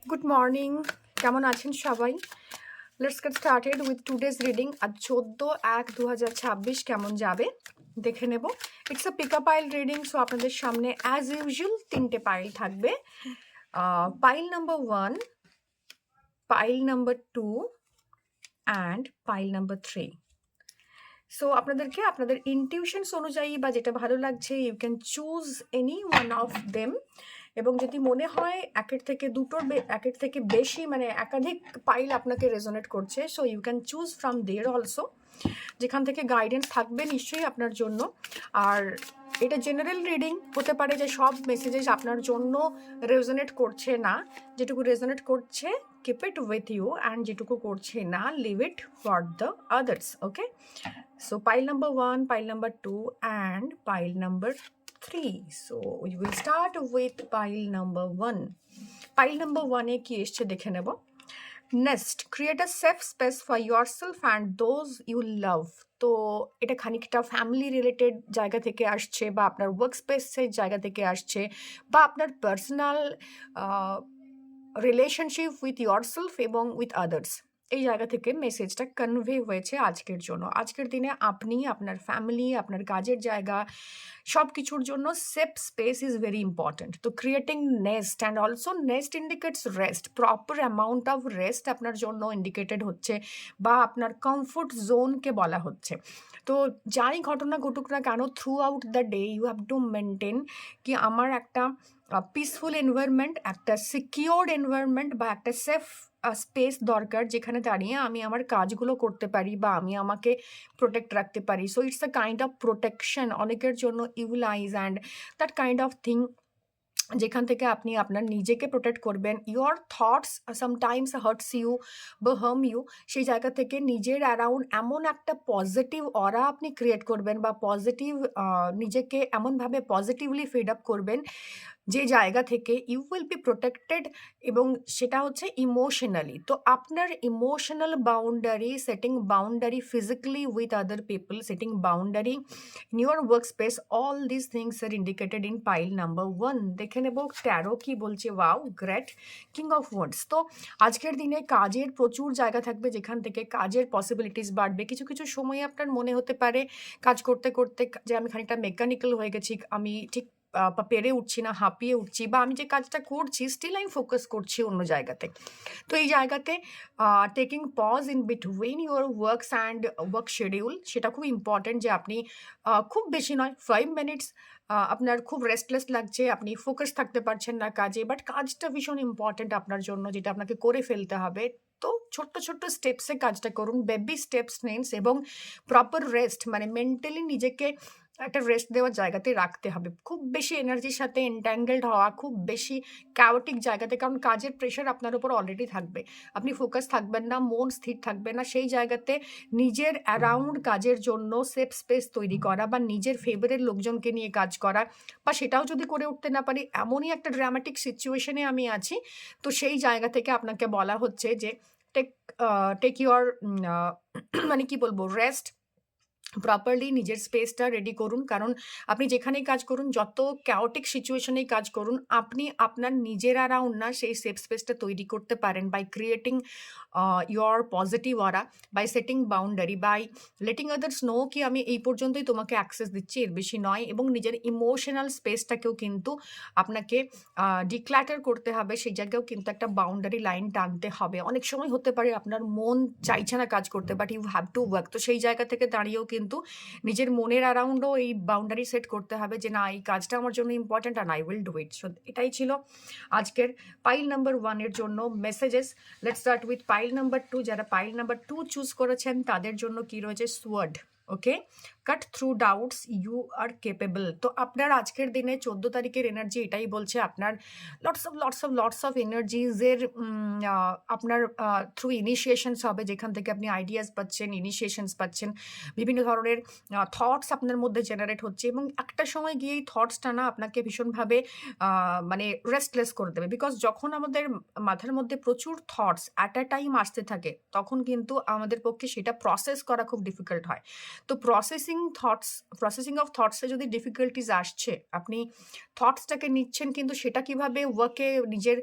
Good morning. কেমন আছেন সবাই? Let's get started with today's reading. আজ 14/1/2026 কেমন যাবে দেখে নেব। It's a pick a pile reading, so আপনাদের সামনে as usual তিনটে পাইল থাকবে। Pile number 1, pile number 2 and pile number 3. So আপনাদেরকে আপনাদের ইনটিউশনস অনুযায়ী বা যেটা ভালো লাগছে you can choose any one of them. এবং যদি মনে হয় একের থেকে বেশি মানে একাধিক পাইল আপনাকে রেজোনেট করছে, so you can choose from there also, যেখান থেকে গাইডেন্স থাকবে নিশ্চয়ই আপনার জন্য। আর এটা জেনারেল রিডিং হতে পারে যে সব মেসেজেস আপনার জন্য রেজোনেট করছে না, যেটুকু রেজোনেট করছে keep it with you and যেটুকু করছে না leave it for the others. Okay, so pile number 1, pile number 2 and pile number 3. So we will start with pile number 1. Pile number 1 এ কি এসছে দেখে নেব। Next, create a safe space for yourself and those you love. তো এটা খানিকটা family related জায়গা থেকে আসছে, বা আপনার ওয়ার্ক স্পেসের জায়গা থেকে আসছে, বা আপনার পার্সোনাল রিলেশনশিপ উইথ ইয়োরসেলফ এবং উইথ আদার্স, এই জায়গা থেকে মেসেজটা কনভে হয়েছে আজকের জন্য। আজকের দিনে আপনি আপনার ফ্যামিলি, আপনার কাজের জায়গা, সব কিছুর জন্য safe space is very important. তো creating nest and also nest indicates rest, proper amount of rest আপনার জন্য ইন্ডিকেটেড হচ্ছে, বা আপনার কমফোর্ট জোনকে বলা হচ্ছে। তো যাই ঘটনা ঘটুক না কেন, throughout the day you have to maintain কি আমার একটা পিসফুল এনভায়রনমেন্ট, একটা সিকিওর্ড এনভায়রনমেন্ট বা একটা সেফ স্পেস দরকার, যেখানে দাঁড়িয়ে আমি আমার কাজগুলো করতে পারি বা আমি আমাকে প্রোটেক্ট রাখতে পারি। So it's a kind of protection অনেকের জন্য, ইউলাইজ and that kind of thing, যেখান থেকে আপনি আপনার নিজেকে প্রোটেক্ট করবেন। Your thoughts sometimes hurts you বা হার্ম ইউ, সেই জায়গা থেকে নিজের অ্যারাউন্ড এমন একটা পজিটিভ অরা আপনি ক্রিয়েট করবেন, বা পজিটিভ নিজেকে এমনভাবে পজিটিভলি ফিড আপ করবেন যে জায়গা থেকে ইউ উইল বি প্রোটেক্টেড, এবং সেটা হচ্ছে ইমোশনালি। তো আপনার emotional boundary, setting boundary physically with other people, setting boundary in your work space, all this things are indicated in pile number 1। দেখে নেব ট্যারো কি বলছে। Wow, great, king of wands. তো আজকের দিনে কাজের প্রচুর জায়গা থাকবে, যেখান থেকে কাজের পসিবিলিটিস বাড়বে। কিছু কিছু সময় আপনার মনে হতে পারে কাজ করতে করতে যে আমি খানিকটা মেকানিক্যাল হয়ে গেছি, আমি ঠিক পেরে উঠছি না, হাঁপিয়ে উঠছি, বা আমি যে কাজটা করছি স্টিল আমি ফোকাস করছি অন্য জায়গাতে। তো এই জায়গাতে taking pause in between your works and work schedule, সেটা খুব ইম্পর্ট্যান্ট যে আপনি খুব বেশি নয় 5 মিনিটস, আপনার খুব রেস্টলেস লাগছে, আপনি ফোকাস থাকতে পারছেন না কাজে, বাট কাজটা ভীষণ ইম্পর্ট্যান্ট আপনার জন্য, যেটা আপনাকে করে ফেলতে হবে। তো ছোট্ট ছোট্ট স্টেপসে কাজটা করুন, বেবি স্টেপস নিন, এবং প্রপার রেস্ট মানে মেন্টালি নিজেকে একটা রেস্ট দেওয়ার জায়গাতে রাখতে হবে। খুব বেশি এনার্জির সাথে এনট্যাঙ্গেলড হওয়া, খুব বেশি ক্যাওটিক জায়গাতে, কারণ কাজের প্রেশার আপনার উপর অলরেডি থাকবে, আপনি ফোকাস থাকবেন না, মন স্থির থাকবে না। সেই জায়গাতে নিজের অ্যারাউন্ড কাজের জন্য সেফ স্পেস তৈরি করা, বা নিজের ফেভারের লোকজনকে নিয়ে কাজ করা, বা সেটাও যদি করে উঠতে না পারি, এমনই একটা ড্রামাটিক সিচুয়েশনে আমি আছি, তো সেই জায়গা থেকে আপনাকে বলা হচ্ছে যে টেক টেক ইউর মানে কি বলবো, রেস্ট, প্রপারলি নিজের স্পেসটা রেডি করুন। কারণ আপনি যেখানেই কাজ করুন, যত ক্যাওটিক সিচুয়েশনেই কাজ করুন, আপনি আপনার নিজের অ্যারাউন্ড না সেই সেফ স্পেসটা তৈরি করতে পারেন by creating your positive aura, by setting boundary, by letting others know কি আমি এই পর্যন্তই তোমাকে অ্যাক্সেস দিচ্ছি, এর বেশি নয়। এবং নিজের ইমোশনাল স্পেসটাকেও কিন্তু আপনাকে ডিক্ল্যাটার করতে হবে, সেই জায়গায়ও কিন্তু একটা বাউন্ডারি লাইন টানতে হবে। অনেক সময় হতে পারে আপনার মন চাইছে না কাজ করতে, but you have to work. তো সেই জায়গা থেকে দাঁড়িয়েও কিন্তু নিজের মনের অ্যারাউন্ডও এই বাউন্ডারি সেট করতে হবে যে না, এই কাজটা আমার জন্য important and I will do it. So এটাই ছিল আজকের পাইল নাম্বার 1 এর জন্য messages. Let's start with pile number 2। যারা পাইল নাম্বার 2 চুজ করেছেন তাদের জন্য কি রয়েছে, sword. Okay, cut through doubts, you are capable. তো আপনার আজকের দিনে 14 তারিখের এনার্জি এটাই বলছে, আপনার লটস অফ এনার্জিজের আপনার থ্রু ইনিশিয়েশনস হবে, যেখান থেকে আপনি আইডিয়াস পাচ্ছেন, ইনিশিয়েশনস পাচ্ছেন, বিভিন্ন ধরনের থটস আপনার মধ্যে জেনারেট হচ্ছে, এবং একটা সময় গিয়ে এই থটসটা না আপনাকে ভীষণভাবে মানে রেস্টলেস করে দেবে। বিকজ যখন আমাদের মাথার মধ্যে প্রচুর থটস অ্যাট আ টাইম আসতে থাকে, তখন কিন্তু আমাদের পক্ষে সেটা প্রসেস করা খুব ডিফিকাল্ট হয়। তো প্রসেসিং প্রসেসিং অফ থটসে যদি ডিফিকাল্টিস আসছে, আপনি থটসটাকে নিচ্ছেন কিন্তু সেটা কিভাবে ওয়ার্কে নিজের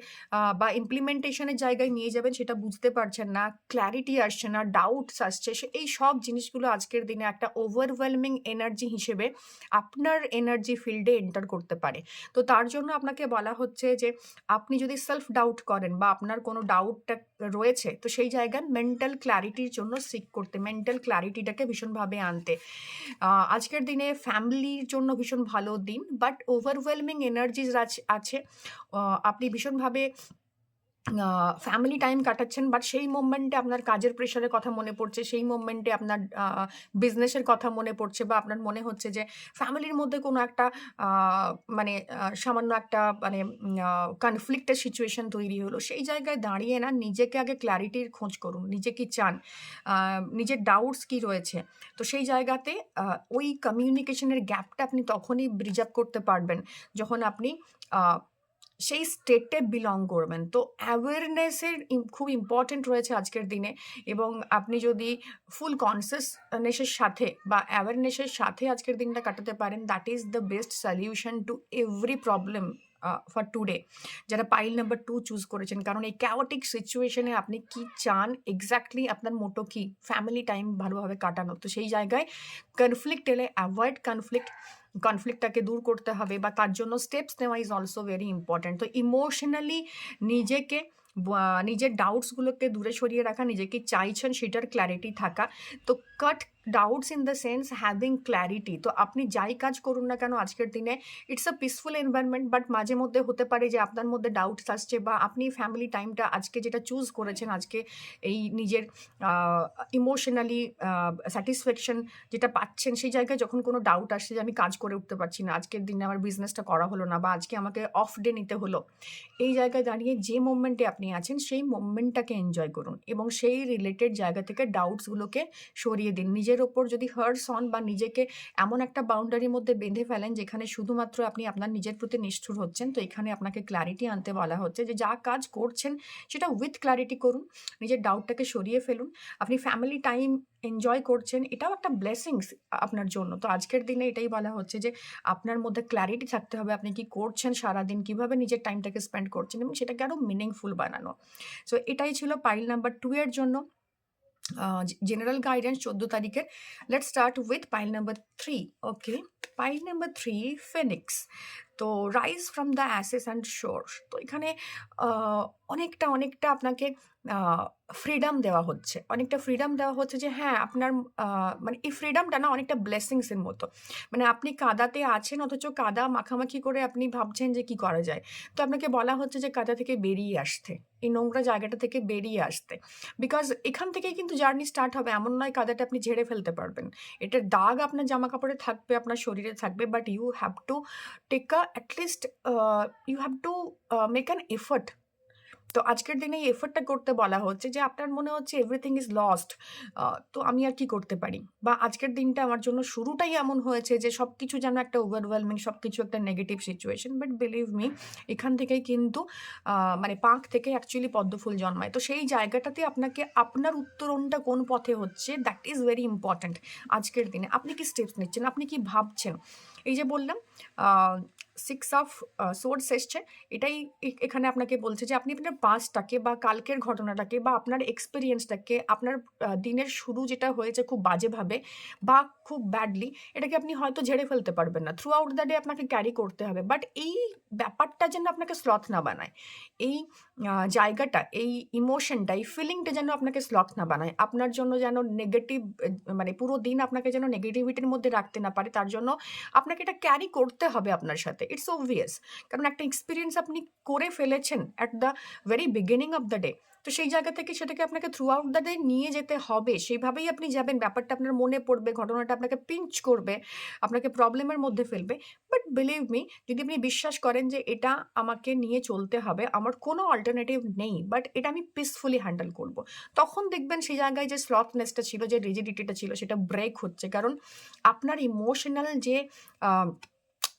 বা ইমপ্লিমেন্টেশনের জায়গায় নিয়ে যাবেন সেটা বুঝতে পারছেন না, ক্ল্যারিটি আসছে না, ডাউটস আসছে, এই সব জিনিসগুলো আজকের দিনে একটা ওভারওয়েলমিং এনার্জি হিসেবে আপনার এনার্জি ফিল্ডে এন্টার করতে পারে। তো তার জন্য আপনাকে বলা হচ্ছে যে আপনি যদি সেলফ ডাউট করেন বা আপনার কোনো ডাউটটা রয়েছে, তো সেই জায়গায় মেন্টাল ক্ল্যারিটির জন্য সিক করতে, মেন্টাল ক্ল্যারিটিটাকে ভীষণভাবে আনতে। আজকের দিনে ফ্যামিলির জন্য ভীষণ ভালো দিন, বাট ওভারওয়েলমিং এনার্জিজ আছে। আপনি ভীষণভাবে ফ্যামিলি টাইম কাটাচ্ছেন, বাট সেই মোমেন্টে আপনার কাজের প্রেশারের কথা মনে পড়ছে, সেই মোমেন্টে আপনার বিজনেসের কথা মনে পড়ছে, বা আপনার মনে হচ্ছে যে ফ্যামিলির মধ্যে কোনো একটা মানে সামান্য একটা মানে কনফ্লিক্টের সিচুয়েশন তৈরি হলো। সেই জায়গায় দাঁড়িয়ে না নিজেকে আগে ক্ল্যারিটির খোঁজ করুন, নিজে কি চান, নিজের ডাউটস কি রয়েছে। তো সেই জায়গাতে ওই কমিউনিকেশনের গ্যাপটা আপনি তখনই ব্রিজ আপ করতে পারবেন যখন আপনি সেই স্টেটে বিলং করবেন। তো অ্যাওয়ারনেসের খুব ইম্পর্টেন্ট রয়েছে আজকের দিনে, এবং আপনি যদি ফুল কনসিয়াসনেসের সাথে বা অ্যাওয়ারনেসের সাথে আজকের দিনটা কাটাতে পারেন, that is the best solution to every problem for today. যারা পাইল নাম্বার 2 চুজ করেছেন, কারণ এই ক্যাওটিক সিচুয়েশনে আপনি কি চান, এক্স্যাক্টলি আপনার মোটো কি, ফ্যামিলি টাইম ভালোভাবে কাটানো। তো সেই জায়গায় কনফ্লিক্ট এলে অ্যাভয়েড কনফ্লিক্টটাকে দূর করতে হবে, বা তার জন্য স্টেপস নেওয়া ইজ অলসো ভেরি ইম্পর্ট্যান্ট। তো ইমোশনালি নিজেকে নিজের ডাউটসগুলোকে দূরে সরিয়ে রাখা, নিজে কি চাইছেন সেটার ক্ল্যারিটি থাকা। তো cut doubts in the sense having clarity. তো আপনি যাই কাজ করুন না কেন আজকের দিনে, it's a peaceful environment, but মাঝে মধ্যে হতে পারে যে আপনার মধ্যে ডাউটস আসছে, বা আপনি ফ্যামিলি টাইমটা আজকে যেটা চুজ করেছেন, আজকে এই নিজের ইমোশনালি স্যাটিসফ্যাকশন যেটা পাচ্ছেন, সেই জায়গায় যখন কোনো ডাউট আসছে যে আমি কাজ করে উঠতে পারছি না, আজকের দিনে আমার বিজনেসটা করা হলো না, বা আজকে আমাকে অফ ডে নিতে হলো, এই জায়গায় দাঁড়িয়ে যে মোমেন্টে আপনি আছেন সেই মোমেন্টটাকে এনজয় করুন, এবং সেই রিলেটেড জায়গা থেকে ডাউটসগুলোকে সরিয়ে দিন। নিজের ওপর যদি হার্টস হন বা নিজেকে এমন একটা বাউন্ডারির মধ্যে বেঁধে ফেলেন যেখানে শুধুমাত্র আপনি আপনার নিজের প্রতি নিষ্ঠুর হচ্ছেন, তো এখানে আপনাকে ক্ল্যারিটি আনতে বলা হচ্ছে যে যা কাজ করছেন সেটা উইথ ক্ল্যারিটি করুন, নিজের ডাউটটাকে সরিয়ে ফেলুন। আপনি ফ্যামিলি টাইম এনজয় করছেন, এটাও একটা ব্লেসিংস আপনার জন্য। তো আজকের দিনে এটাই বলা হচ্ছে যে আপনার মধ্যে ক্ল্যারিটি থাকতে হবে, আপনি কি করছেন সারাদিন, কিভাবে নিজের টাইমটাকে স্পেন্ড করছেন, এবং সেটাকে আরও মিনিংফুল বানানো। সো এটাই ছিল পাইল নাম্বার 2 এর জন্য জেনারেল গাইডেন্স 14 তারিখের। Let's start with pile number 3। Okay, pile number 3 phoenix. তো rise from the ashes and shores. তো এখানে অনেকটা আপনাকে ফ্রিডম দেওয়া হচ্ছে, যে হ্যাঁ আপনার মানে এই ফ্রিডমটা না অনেকটা ব্লেসিংসের মতো। মানে আপনি কাদাতে আছেন, অথচ কাদা মাখামাখি করে আপনি ভাবছেন যে কি করা যায়। তো আপনাকে বলা হচ্ছে যে কাদা থেকে বেরিয়ে আসতে, এই নোংরা জায়গাটা থেকে বেরিয়ে আসতে, বিকজ এখান থেকেই কিন্তু জার্নি স্টার্ট হবে। এমন নয় কাদাটা আপনি ঝেড়ে ফেলতে পারবেন, এটার দাগ আপনার জামা কাপড়ে থাকবে, আপনার শরীরে থাকবে, but you have to take at least you have to make an effort. তো আজকের দিনে এই এফর্টটা করতে বলা হচ্ছে যে আপনার মনে হচ্ছে এভরিথিং ইজ লস্ট, তো আমি আর কি করতে পারি, বা আজকের দিনটা আমার জন্য শুরুটাই এমন হয়েছে যে সব কিছু যেন একটা ওভারওয়েলমিং, সব কিছু একটা negative situation. But believe me, এখান থেকেই কিন্তু মানে পাঁক থেকে অ্যাকচুয়ালি পদ্মফুল জন্মায়। তো সেই জায়গাটাতে আপনাকে আপনার উত্তরণটা কোন পথে হচ্ছে, দ্যাট ইজ ভেরি ইম্পর্ট্যান্ট। আজকের দিনে আপনি কি স্টেপস নিচ্ছেন, আপনি কি ভাবছেন। এই যে বললাম 6 অফ সোর্স এসছে, এটাই এখানে আপনাকে বলছে যে আপনি আপনার পাস্টটাকে বা কালকের ঘটনাটাকে বা আপনার এক্সপিরিয়েন্সটাকে, আপনার দিনের শুরু যেটা হয়েছে খুব বাজেভাবে বা খুব ব্যাডলি, এটাকে আপনি হয়তো ঝেড়ে ফেলতে পারবেন না, থ্রু আউট দ্য ডে আপনাকে ক্যারি করতে হবে। বাট এই ব্যাপারটা যেন আপনাকে স্লথ না বানায়, এই জায়গাটা, এই ইমোশনটা, এই ফিলিংটা যেন আপনাকে স্লথ না বানায়, আপনার জন্য যেন নেগেটিভ, মানে পুরো দিন আপনাকে যেন নেগেটিভিটির মধ্যে রাখতে না পারে, তার জন্য আপনাকে এটা ক্যারি করতে হবে আপনার সাথে। ইটস অবভিয়াস, কারণ একটা এক্সপিরিয়েন্স আপনি করে ফেলেছেন at the very beginning of the day. তো সেই জায়গা থেকে সেটাকে আপনাকে থ্রু আউট দ্য ডে নিয়ে যেতে হবে, সেইভাবেই আপনি যাবেন। ব্যাপারটা আপনার মনে পড়বে, ঘটনাটা আপনাকে পিঞ্চ করবে, আপনাকে প্রবলেমের মধ্যে ফেলবে, বাট বিলিভ মি, যদি আপনি বিশ্বাস করেন যে এটা আমাকে নিয়ে চলতে হবে, আমার কোনো অল্টারনেটিভ নেই, বাট এটা আমি পিসফুলি হ্যান্ডেল করব, তখন দেখবেন সেই জায়গায় যে স্লথনেসটা ছিল, যে রিজিডিটিটা ছিল, সেটা ব্রেক হচ্ছে। কারণ আপনার ইমোশনাল যে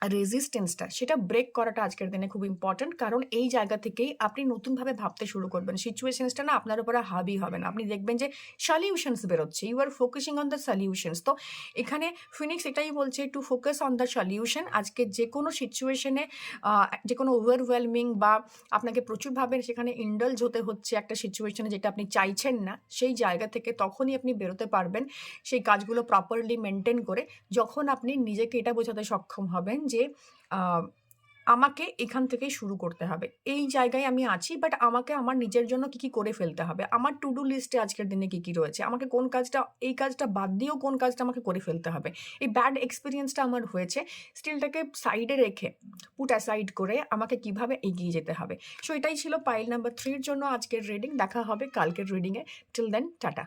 রেজিস্ট্যান্সটা সেটা ব্রেক করাটা আজকের দিনে খুব ইম্পর্ট্যান্ট। কারণ এই জায়গা থেকেই আপনি নতুনভাবে ভাবতে শুরু করবেন। সিচুয়েশনসটা না আপনার উপরে হাবি হবে না। আপনি দেখবেন যে সলিউশনস বেরোচ্ছে। You are focusing on the solutions. তো এখানে ফিনিক্স এটাই বলছে to focus on the solution. আজকে যেকোনো সিচুয়েশনে যেকোনো ওভারওয়েলমিং বা আপনাকে প্রচুরভাবে সেখানে ইন্ডালজ হতে হচ্ছে একটা সিচুয়েশনে যেটা আপনি চাইছেন না, সেই জায়গা থেকে তখনই আপনি বেরোতে পারবেন সেই কাজগুলো প্রপারলি মেইনটেইন করে, যখন আপনি নিজেকে এটা বোঝাতে সক্ষম হবেন যে আমাকে এখান থেকেই শুরু করতে হবে। এই জায়গায় আমি আছি, বাট আমাকে আমার নিজের জন্য কী করে ফেলতে হবে? আমার টু ডু লিস্টে আজকের দিনে কী রয়েছে? আমাকে কোন কাজটা, এই কাজটা বাদ দিয়েও কোন কাজটা আমাকে করে ফেলতে হবে? এই ব্যাড এক্সপেরিয়েন্সটা আমার হয়েছে, স্টিলটাকে সাইডে রেখে, পুট অ্যাসাইড করে আমাকে কিভাবে এগিয়ে যেতে হবে। সো এটাই ছিল পাইল নাম্বার 3 এর জন্য আজকের রিডিং। দেখা হবে কালকের রিডিংয়ে। Till then tata.